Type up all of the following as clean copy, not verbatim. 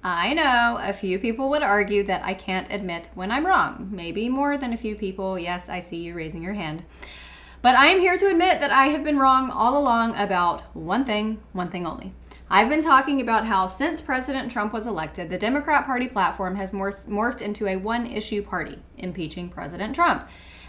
I know a few people would argue that I can't admit when I'm wrong. Maybe more than a few people. Yes, I see you raising your hand. But I am here to admit that I have been wrong all along about one thing only. I've been talking about how since President Trump was elected, the Democrat Party platform has morphed into a one-issue party, impeaching President Trump.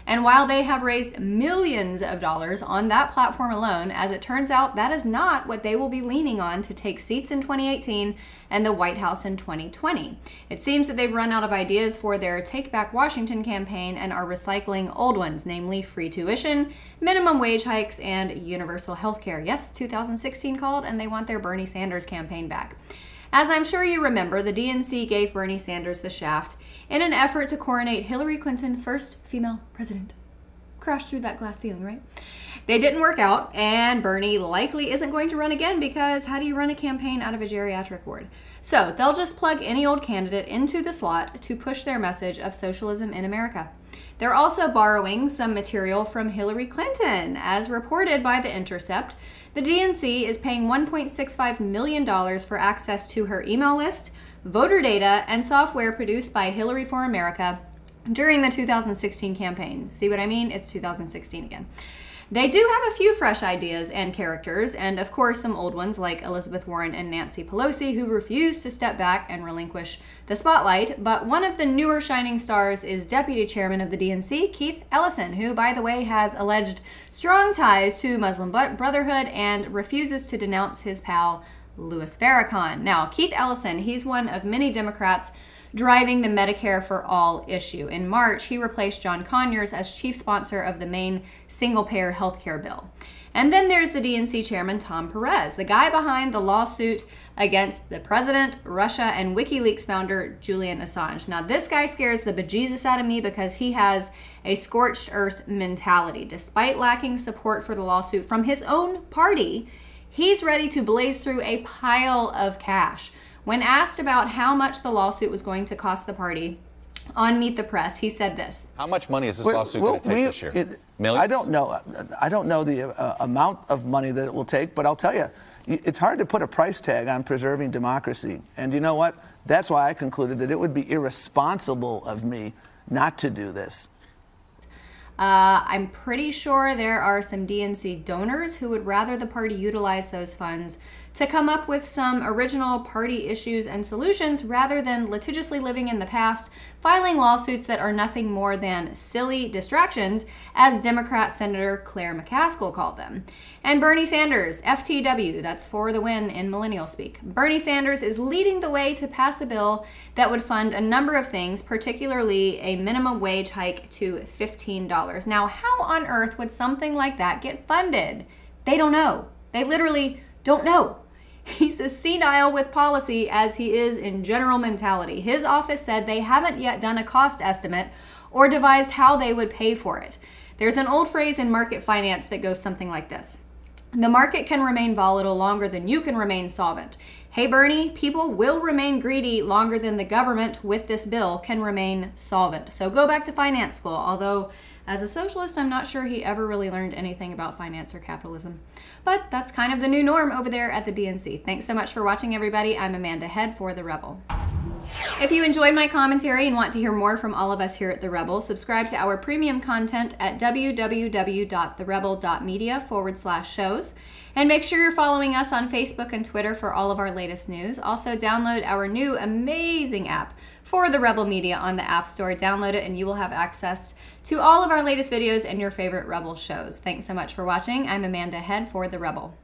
And while they have raised millions of dollars on that platform alone, as it turns out, that is not what they will be leaning on to take seats in 2018 and the White House in 2020. It seems that they've run out of ideas for their Take Back Washington campaign and are recycling old ones, namely free tuition, minimum wage hikes, and universal health care. Yes, 2016 called, and they want their Bernie Sanders campaign back. As I'm sure you remember, the DNC gave Bernie Sanders the shaft in an effort to coronate Hillary Clinton first female president. Crashed through that glass ceiling, right? They didn't work out, and Bernie likely isn't going to run again because how do you run a campaign out of a geriatric ward? So they'll just plug any old candidate into the slot to push their message of socialism in America. They're also borrowing some material from Hillary Clinton. As reported by The Intercept, the DNC is paying $1.65 million for access to her email list, voter data, and software produced by Hillary for America during the 2016 campaign. See what I mean? It's 2016 again. They do have a few fresh ideas and characters, and of course some old ones like Elizabeth Warren and Nancy Pelosi, who refuse to step back and relinquish the spotlight. But one of the newer shining stars is Deputy Chairman of the DNC, Keith Ellison, who, by the way, has alleged strong ties to Muslim Brotherhood and refuses to denounce his pal Louis Farrakhan. Now, Keith Ellison, he's one of many Democrats driving the Medicare for All issue. In March, he replaced John Conyers as chief sponsor of the main single-payer health care bill. And then there's the DNC chairman, Tom Perez, the guy behind the lawsuit against the president, Russia, and WikiLeaks founder, Julian Assange. Now, this guy scares the bejesus out of me because he has a scorched earth mentality. Despite lacking support for the lawsuit from his own party, he's ready to blaze through a pile of cash. When asked about how much the lawsuit was going to cost the party on Meet the Press, he said this. How much money is this lawsuit going to take this year? Millions? I don't know. I don't know the amount of money that it will take, but I'll tell you, it's hard to put a price tag on preserving democracy. And you know what? That's why I concluded that it would be irresponsible of me not to do this. I'm pretty sure there are some DNC donors who would rather the party utilize those funds to come up with some original party issues and solutions rather than litigiously living in the past, filing lawsuits that are nothing more than silly distractions, as Democrat Senator Claire McCaskill called them. And Bernie Sanders, FTW, that's for the win in millennial speak. Bernie Sanders is leading the way to pass a bill that would fund a number of things, particularly a minimum wage hike to $15. Now, how on earth would something like that get funded? They don't know. They literally don't know. He's as senile with policy as he is in general mentality. His office said they haven't yet done a cost estimate or devised how they would pay for it. There's an old phrase in market finance that goes something like this. The market can remain volatile longer than you can remain solvent. Hey Bernie, people will remain greedy longer than the government with this bill can remain solvent. So go back to finance school, although as a socialist, I'm not sure he ever really learned anything about finance or capitalism. But that's kind of the new norm over there at the DNC. Thanks so much for watching, everybody. I'm Amanda Head for The Rebel. If you enjoyed my commentary and want to hear more from all of us here at The Rebel, subscribe to our premium content at www.therebel.media/shows. And make sure you're following us on Facebook and Twitter for all of our latest news. Also, download our new amazing app for The Rebel Media on the App Store. Download it and you will have access to all of our latest videos and your favorite Rebel shows. Thanks so much for watching. I'm Amanda Head for The Rebel.